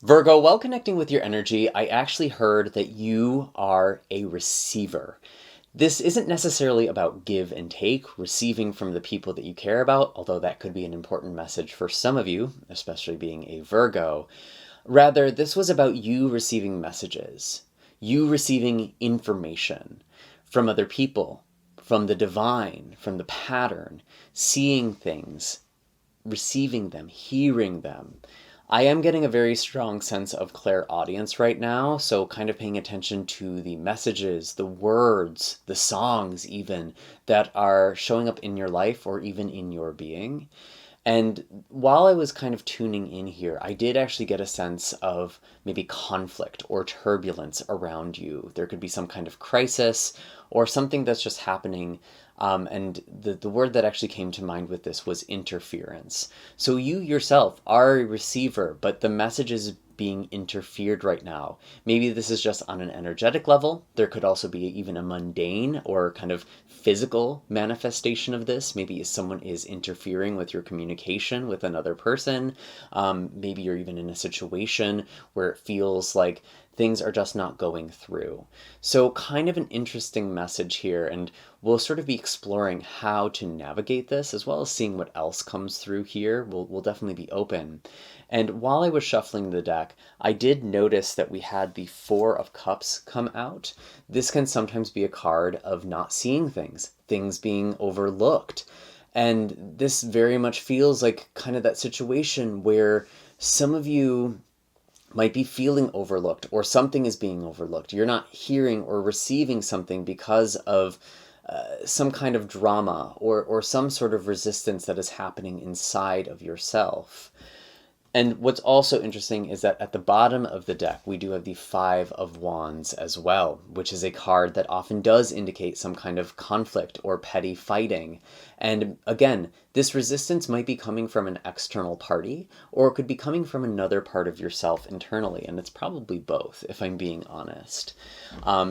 Virgo, while connecting with your energy, I actually heard that you are a receiver. This isn't necessarily about give and take, receiving from the people that you care about, although that could be an important message for some of you, especially being a Virgo. Rather, this was about you receiving messages, you receiving information from other people, from the divine, from the pattern, seeing things, receiving them, hearing them. I am getting a very strong sense of clairaudience right now, so kind of paying attention to the messages, the words, the songs even, that are showing up in your life or even in your being. And while I was kind of tuning in here, I did actually get a sense of maybe conflict or turbulence around you. There could be some kind of crisis or something that's just happening. And the word that actually came to mind with this was interference. So you yourself are a receiver, but the message is being interfered right now. Maybe this is just on an energetic level. There could also be even a mundane or kind of physical manifestation of this. Maybe someone is interfering with your communication with another person. Maybe you're even in a situation where it feels like things are just not going through. So kind of an interesting message here, and we'll sort of be exploring how to navigate this as well as seeing what else comes through here. We'll definitely be open. And while I was shuffling the deck, I did notice that we had the Four of Cups come out. This can sometimes be a card of not seeing things being overlooked. And this very much feels like kind of that situation where some of you might be feeling overlooked or something is being overlooked. You're not hearing or receiving something because of some kind of drama or some sort of resistance that is happening inside of yourself. And what's also interesting is that at the bottom of the deck, we do have the Five of Wands as well, which is a card that often does indicate some kind of conflict or petty fighting. And again, this resistance might be coming from an external party, or it could be coming from another part of yourself internally, and it's probably both, if I'm being honest.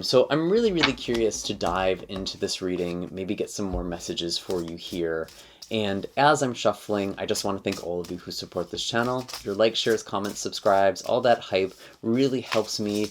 So I'm really, really curious to dive into this reading, maybe get some more messages for you here. And as I'm shuffling, I just want to thank all of you who support this channel. Your likes, shares, comments, subscribes, all that hype really helps me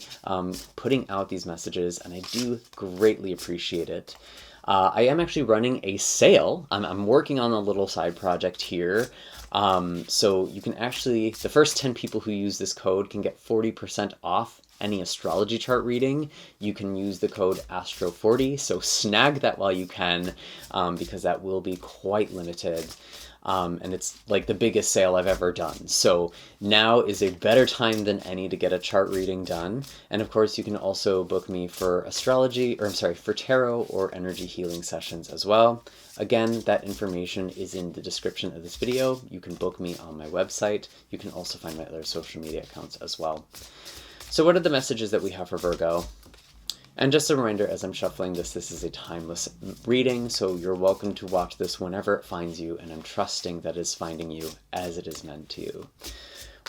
putting out these messages, and I do greatly appreciate it. I am actually running a sale. I'm working on a little side project here. So you can actually, the first 10 people who use this code can get 40% off any astrology chart reading. You can use the code ASTRO40, so snag that while you can, because that will be quite limited. And it's like the biggest sale I've ever done. So now is a better time than any to get a chart reading done. And of course, you can also book me for astrology, or I'm sorry, for tarot or energy healing sessions as well. Again, that information is in the description of this video. You can book me on my website. You can also find my other social media accounts as well. So what are the messages that we have for Virgo? And just a reminder, as I'm shuffling this is a timeless reading, so you're welcome to watch this whenever it finds you, and I'm trusting that it's finding you as it is meant to.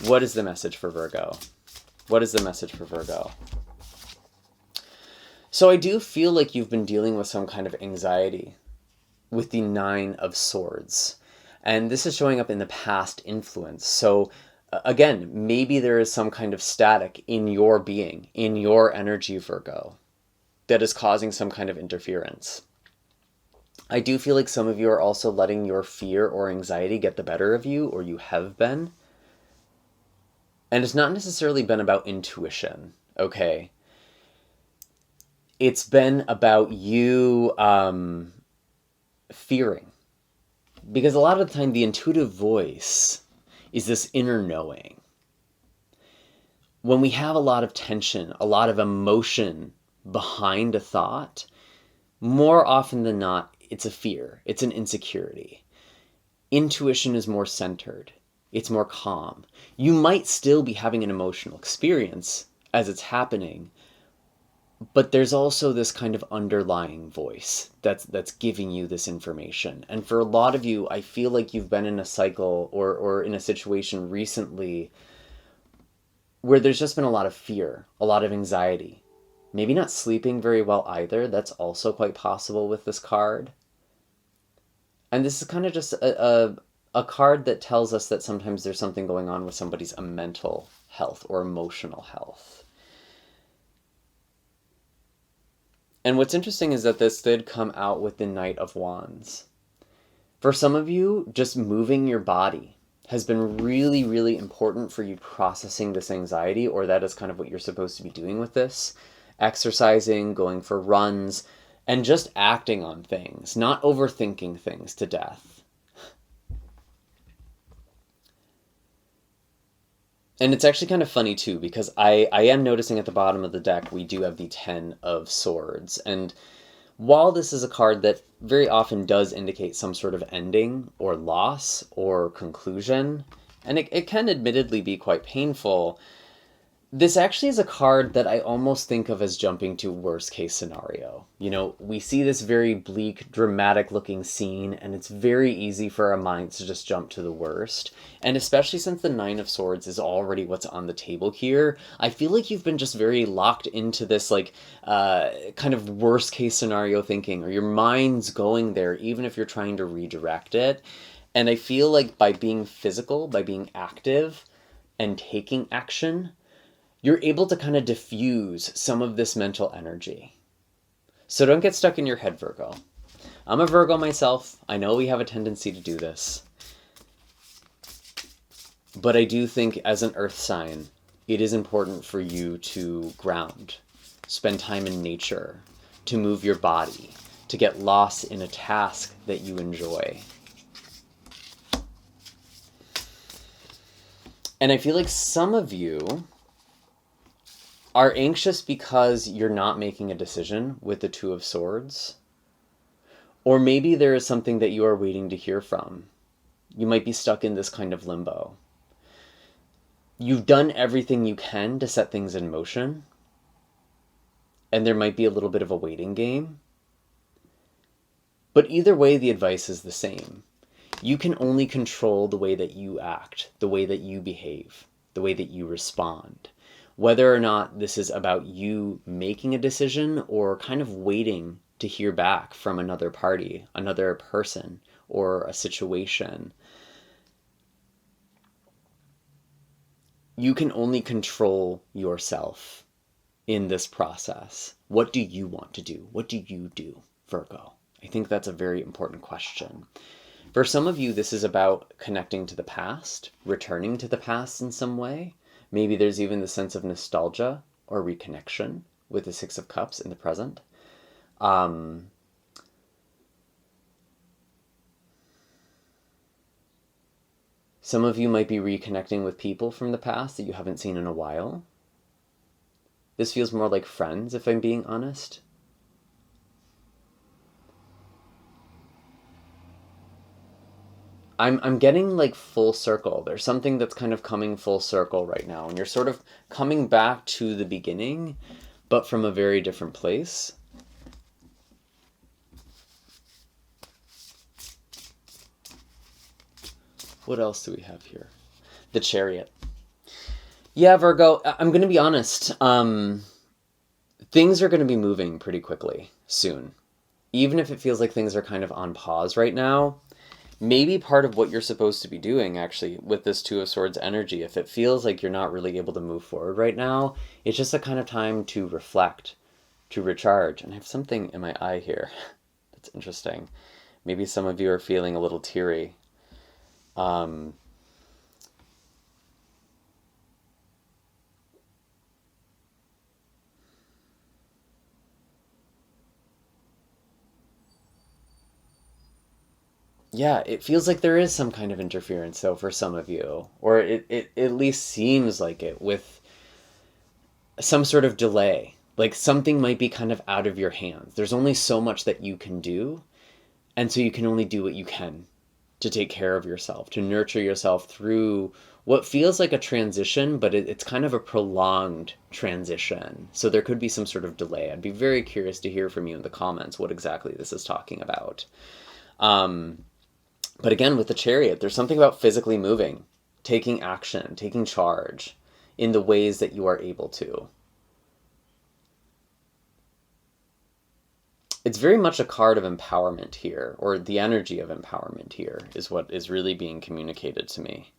What is the message for Virgo? What is the message for Virgo? So I do feel like you've been dealing with some kind of anxiety with the Nine of Swords. And this is showing up in the past influence. So again, maybe there is some kind of static in your being, in your energy, Virgo, that is causing some kind of interference. I do feel like some of you are also letting your fear or anxiety get the better of you, or you have been. And it's not necessarily been about intuition, okay? It's been about you fearing. Because a lot of the time, the intuitive voice is this inner knowing. When we have a lot of tension, a lot of emotion behind a thought, more often than not, it's a fear, it's an insecurity. Intuition is more centered, it's more calm. You might still be having an emotional experience as it's happening, but there's also this kind of underlying voice that's giving you this information. And for a lot of you, I feel like you've been in a cycle or in a situation recently where there's just been a lot of fear, a lot of anxiety. Maybe not sleeping very well either. That's also quite possible with this card. And this is kind of just a card that tells us that sometimes there's something going on with somebody's mental health or emotional health. And what's interesting is that this did come out with the Knight of Wands. For some of you, just moving your body has been really, really important for you processing this anxiety, or that is kind of what you're supposed to be doing with this. Exercising, going for runs, and just acting on things, not overthinking things to death. And it's actually kind of funny too, because I am noticing at the bottom of the deck, we do have the 10 of Swords. And while this is a card that very often does indicate some sort of ending or loss or conclusion, and it can admittedly be quite painful, this actually is a card that I almost think of as jumping to worst case scenario. You know, we see this very bleak, dramatic looking scene, and it's very easy for our minds to just jump to the worst. And especially since the Nine of Swords is already what's on the table here, I feel like you've been just very locked into this like kind of worst case scenario thinking, or your mind's going there even if you're trying to redirect it. And I feel like by being physical, by being active and taking action, you're able to kind of diffuse some of this mental energy. So don't get stuck in your head, Virgo. I'm a Virgo myself. I know we have a tendency to do this. But I do think as an earth sign, it is important for you to ground, spend time in nature, to move your body, to get lost in a task that you enjoy. And I feel like some of you are anxious because you're not making a decision with the Two of Swords. Or maybe there is something that you are waiting to hear from. You might be stuck in this kind of limbo. You've done everything you can to set things in motion, and there might be a little bit of a waiting game. But either way, the advice is the same. You can only control the way that you act, the way that you behave, the way that you respond. Whether or not this is about you making a decision or kind of waiting to hear back from another party, another person, or a situation. You can only control yourself in this process. What do you want to do? What do you do, Virgo? I think that's a very important question. For some of you, this is about connecting to the past, returning to the past in some way. Maybe there's even the sense of nostalgia or reconnection with the Six of Cups in the present. Some of you might be reconnecting with people from the past that you haven't seen in a while. This feels more like friends, if I'm being honest. I'm getting like full circle. There's something that's kind of coming full circle right now, and you're sort of coming back to the beginning, but from a very different place. What else do we have here? The Chariot. Yeah, Virgo, I'm going to be honest. Things are going to be moving pretty quickly soon. Even if it feels like things are kind of on pause right now, maybe part of what you're supposed to be doing, actually, with this Two of Swords energy, if it feels like you're not really able to move forward right now, it's just a kind of time to reflect, to recharge. And I have something in my eye here that's interesting. Maybe some of you are feeling a little teary. Yeah, it feels like there is some kind of interference, though, for some of you. Or it at least seems like it, with some sort of delay. Like something might be kind of out of your hands. There's only so much that you can do, and so you can only do what you can to take care of yourself, to nurture yourself through what feels like a transition, but it's kind of a prolonged transition. So there could be some sort of delay. I'd be very curious to hear from you in the comments what exactly this is talking about. But again, with the Chariot, there's something about physically moving, taking action, taking charge in the ways that you are able to. It's very much a card of empowerment here, or the energy of empowerment here is what is really being communicated to me.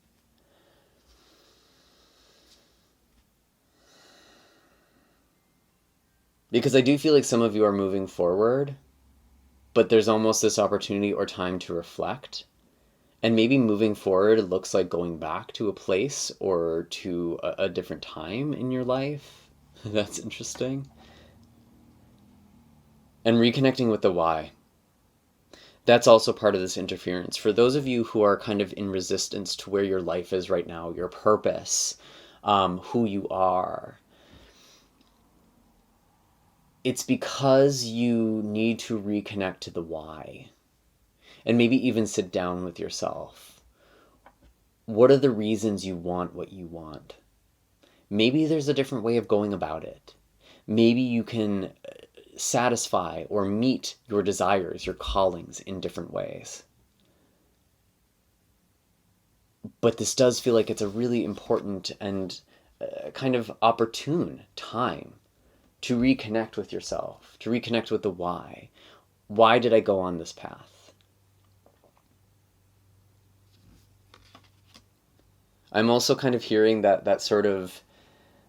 Because I do feel like some of you are moving forward, but there's almost this opportunity or time to reflect. And maybe moving forward looks like going back to a place or to a different time in your life. That's interesting. And reconnecting with the why. That's also part of this interference. For those of you who are kind of in resistance to where your life is right now, your purpose, who you are, it's because you need to reconnect to the why. And maybe even sit down with yourself. What are the reasons you want what you want? Maybe there's a different way of going about it. Maybe you can satisfy or meet your desires, your callings in different ways. But this does feel like it's a really important and kind of opportune time to reconnect with yourself, to reconnect with the why. Why did I go on this path? I'm also kind of hearing that sort of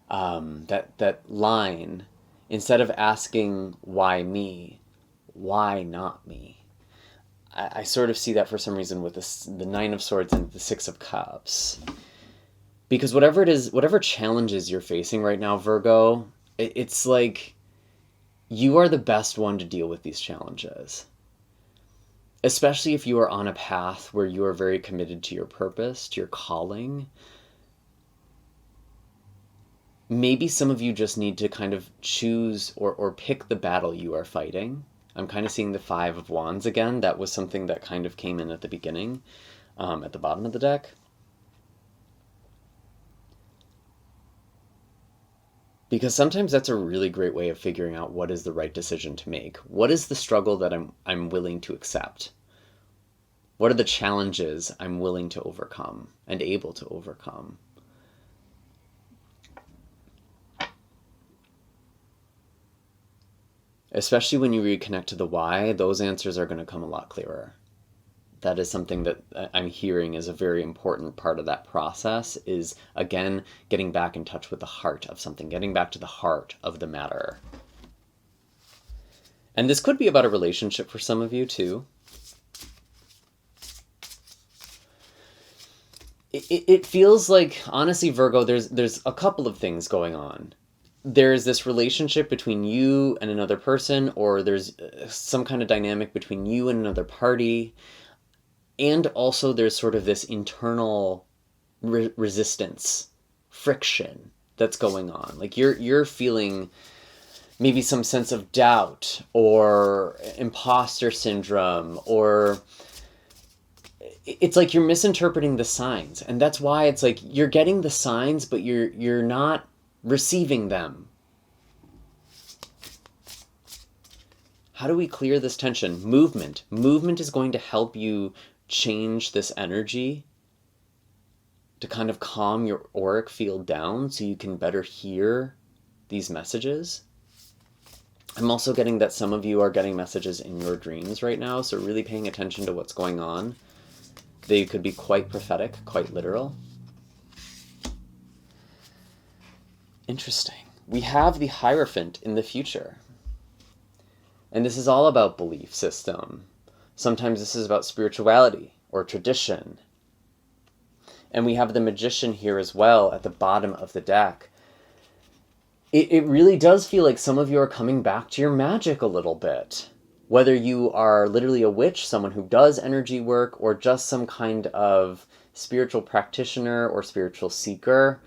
that line, instead of asking why me, why not me? I sort of see that for some reason with the Nine of Swords and the Six of Cups. Because whatever it is, whatever challenges you're facing right now, Virgo, it's like you are the best one to deal with these challenges. Especially if you are on a path where you are very committed to your purpose, to your calling. Maybe some of you just need to kind of choose or pick the battle you are fighting. I'm kind of seeing the Five of Wands again. That was something that kind of came in at the beginning, at the bottom of the deck. Because sometimes that's a really great way of figuring out what is the right decision to make. What is the struggle that I'm willing to accept? What are the challenges I'm willing to overcome and able to overcome? Especially when you reconnect to the why, those answers are going to come a lot clearer. That is something that I'm hearing is a very important part of that process, is, again, getting back in touch with the heart of something, getting back to the heart of the matter. And this could be about a relationship for some of you, too. It feels like, honestly, Virgo, there's a couple of things going on. There's this relationship between you and another person, or there's some kind of dynamic between you and another party. And also there's sort of this internal resistance, friction that's going on. Like you're feeling maybe some sense of doubt or imposter syndrome, or it's like you're misinterpreting the signs. And that's why it's like you're getting the signs, but you're not receiving them. How do we clear this tension? Movement. Movement is going to help you change this energy to kind of calm your auric field down so you can better hear these messages. I'm also getting that some of you are getting messages in your dreams right now, so really paying attention to what's going on. They could be quite prophetic, quite literal. Interesting. We have the Hierophant in the future. And this is all about belief system. Sometimes this is about spirituality or tradition. And we have the Magician here as well at the bottom of the deck. It really does feel like some of you are coming back to your magic a little bit. Whether you are literally a witch, someone who does energy work, or just some kind of spiritual practitioner or spiritual seeker,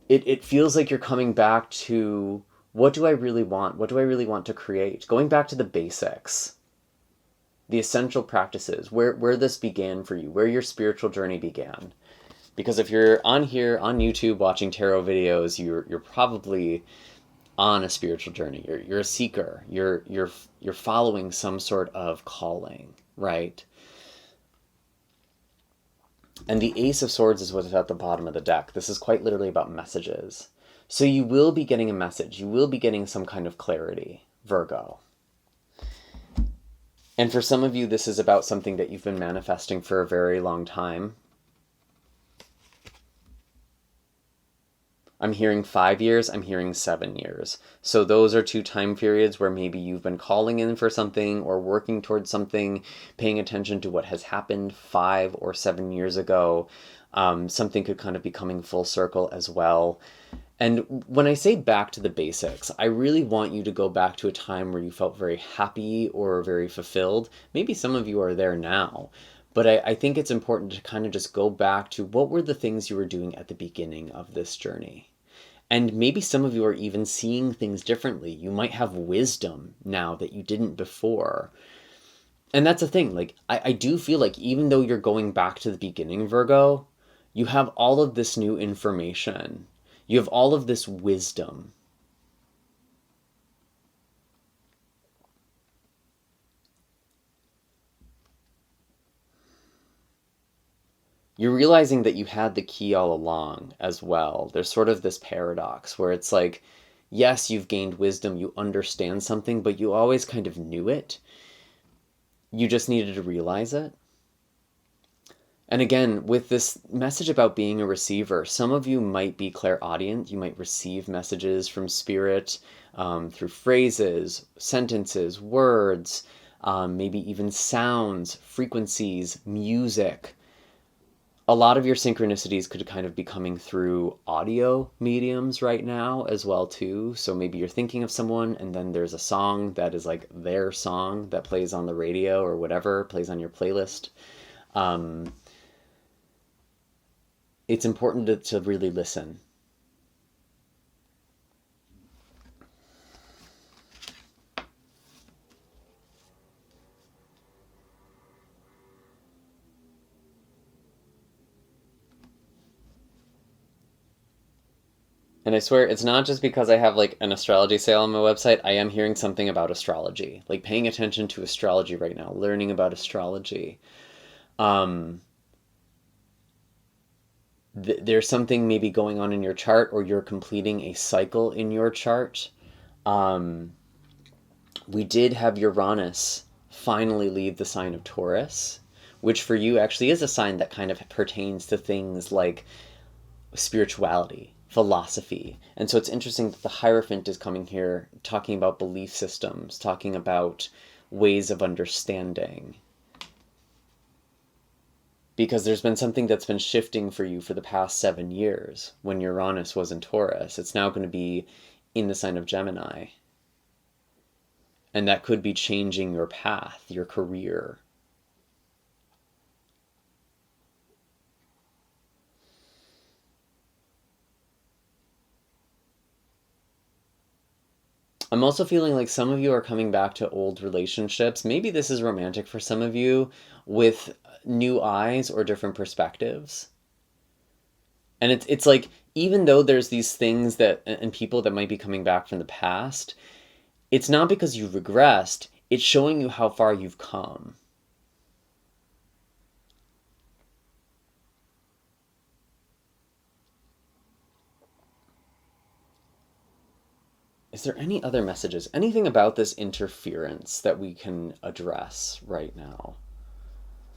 it feels like you're coming back to, what do I really want? What do I really want to create? Going back to the basics, the essential practices, where this began for you, where your spiritual journey began. Because if you're on here on YouTube watching tarot videos, you're probably on a spiritual journey. You're a seeker. You're following some sort of calling, right? And the Ace of Swords is what's at the bottom of the deck. This is quite literally about messages. So you will be getting a message. You will be getting some kind of clarity, Virgo. And for some of you, this is about something that you've been manifesting for a very long time. I'm hearing 5 years, I'm hearing 7 years. So those are two time periods where maybe you've been calling in for something or working towards something, paying attention to what has happened 5 or 7 years ago. Something could kind of be coming full circle as well. And when I say back to the basics, I really want you to go back to a time where you felt very happy or very fulfilled. Maybe some of you are there now, but I think it's important to kind of just go back to what were the things you were doing at the beginning of this journey. And maybe some of you are even seeing things differently. You might have wisdom now that you didn't before. And that's the thing, like, I do feel like even though you're going back to the beginning, Virgo, you have all of this new information. You have all of this wisdom. You're realizing that you had the key all along as well. There's sort of this paradox where it's like, yes, you've gained wisdom, you understand something, but you always kind of knew it. You just needed to realize it. And again, with this message about being a receiver, some of you might be clairaudient. You might receive messages from spirit through phrases, sentences, words, maybe even sounds, frequencies, music. A lot of your synchronicities could kind of be coming through audio mediums right now as well too. So maybe you're thinking of someone and then there's a song that is like their song that plays on the radio or whatever, plays on your playlist. It's important to really listen. And I swear, it's not just because I have like an astrology sale on my website. I am hearing something about astrology, like paying attention to astrology right now, learning about astrology. There's something maybe going on in your chart, or you're completing a cycle in your chart. We did have Uranus finally leave the sign of Taurus, which for you actually is a sign that kind of pertains to things like spirituality, philosophy. And so it's interesting that the Hierophant is coming here talking about belief systems, talking about ways of understanding. Because there's been something that's been shifting for you for the past 7 years when Uranus was in Taurus. It's now going to be in the sign of Gemini. And that could be changing your path, your career. I'm also feeling like some of you are coming back to old relationships. Maybe this is romantic for some of you, with new eyes or different perspectives. And it's like, even though there's these things that and people that might be coming back from the past, it's not because you've regressed, it's showing you how far you've come. Is there any other messages? Anything about this interference that we can address right now?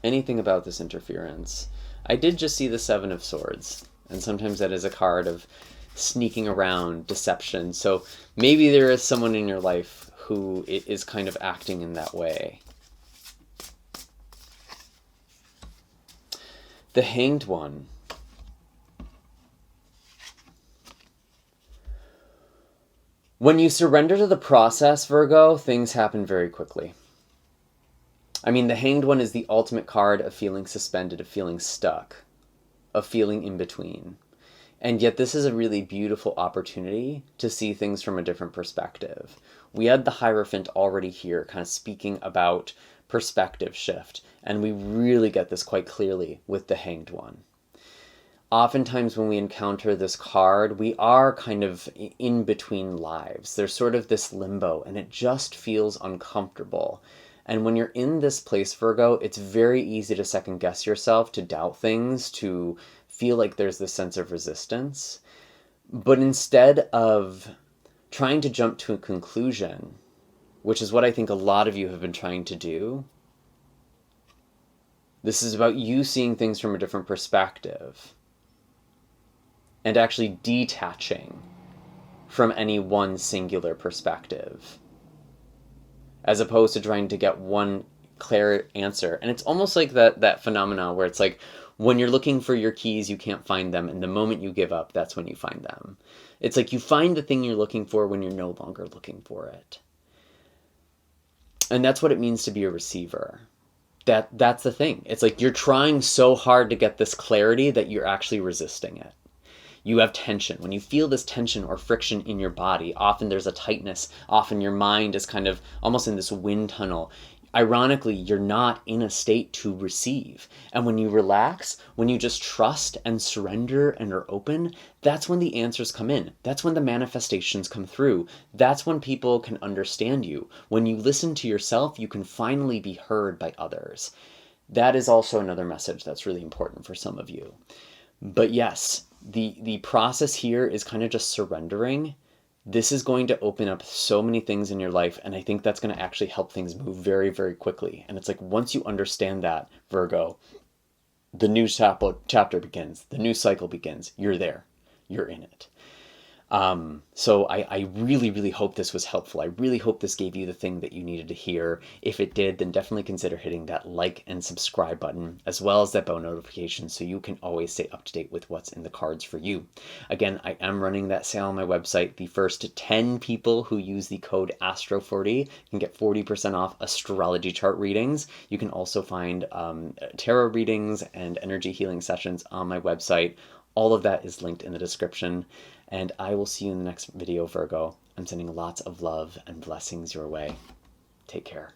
Anything about this interference? I did just see the Seven of Swords, and sometimes that is a card of sneaking around, deception. So maybe there is someone in your life who is kind of acting in that way. The Hanged One. When you surrender to the process, Virgo, things happen very quickly. I mean, the Hanged One is the ultimate card of feeling suspended, of feeling stuck, of feeling in between. And yet this is a really beautiful opportunity to see things from a different perspective. We had the Hierophant already here, kind of speaking about perspective shift, and we really get this quite clearly with the Hanged One. Oftentimes when we encounter this card, we are kind of in between lives. There's sort of this limbo, and it just feels uncomfortable. And when you're in this place, Virgo, it's very easy to second guess yourself, to doubt things, to feel like there's this sense of resistance. But instead of trying to jump to a conclusion, which is what I think a lot of you have been trying to do, this is about you seeing things from a different perspective. and actually detaching from any one singular perspective, as opposed to trying to get one clear answer. And it's almost like that phenomenon where it's like, when you're looking for your keys, you can't find them, and the moment you give up, that's when you find them. It's like you find the thing you're looking for when you're no longer looking for it. And that's what it means to be a receiver. That's the thing. It's like you're trying so hard to get this clarity that you're actually resisting it. You have tension. When you feel this tension or friction in your body, often there's a tightness. Often your mind is kind of almost in this wind tunnel. Ironically, you're not in a state to receive. And when you relax, when you just trust and surrender and are open, that's when the answers come in. That's when the manifestations come through. That's when people can understand you. When you listen to yourself, you can finally be heard by others. That is also another message that's really important for some of you. But yes, the process here is kind of just surrendering. This is going to open up so many things in your life, and I think that's going to actually help things move very, very quickly. And it's like, once you understand that, Virgo, the new chapter begins, the new cycle begins. You're there. You're in it. So I really, really hope this was helpful. I really hope this gave you the thing that you needed to hear. If it did, then definitely consider hitting that like and subscribe button, as well as that bell notification, so you can always stay up to date with what's in the cards for you. Again, I am running that sale on my website. The first 10 people who use the code ASTRO40 can get 40% off astrology chart readings. You can also find tarot readings and energy healing sessions on my website. All of that is linked in the description. And I will see you in the next video, Virgo. I'm sending lots of love and blessings your way. Take care.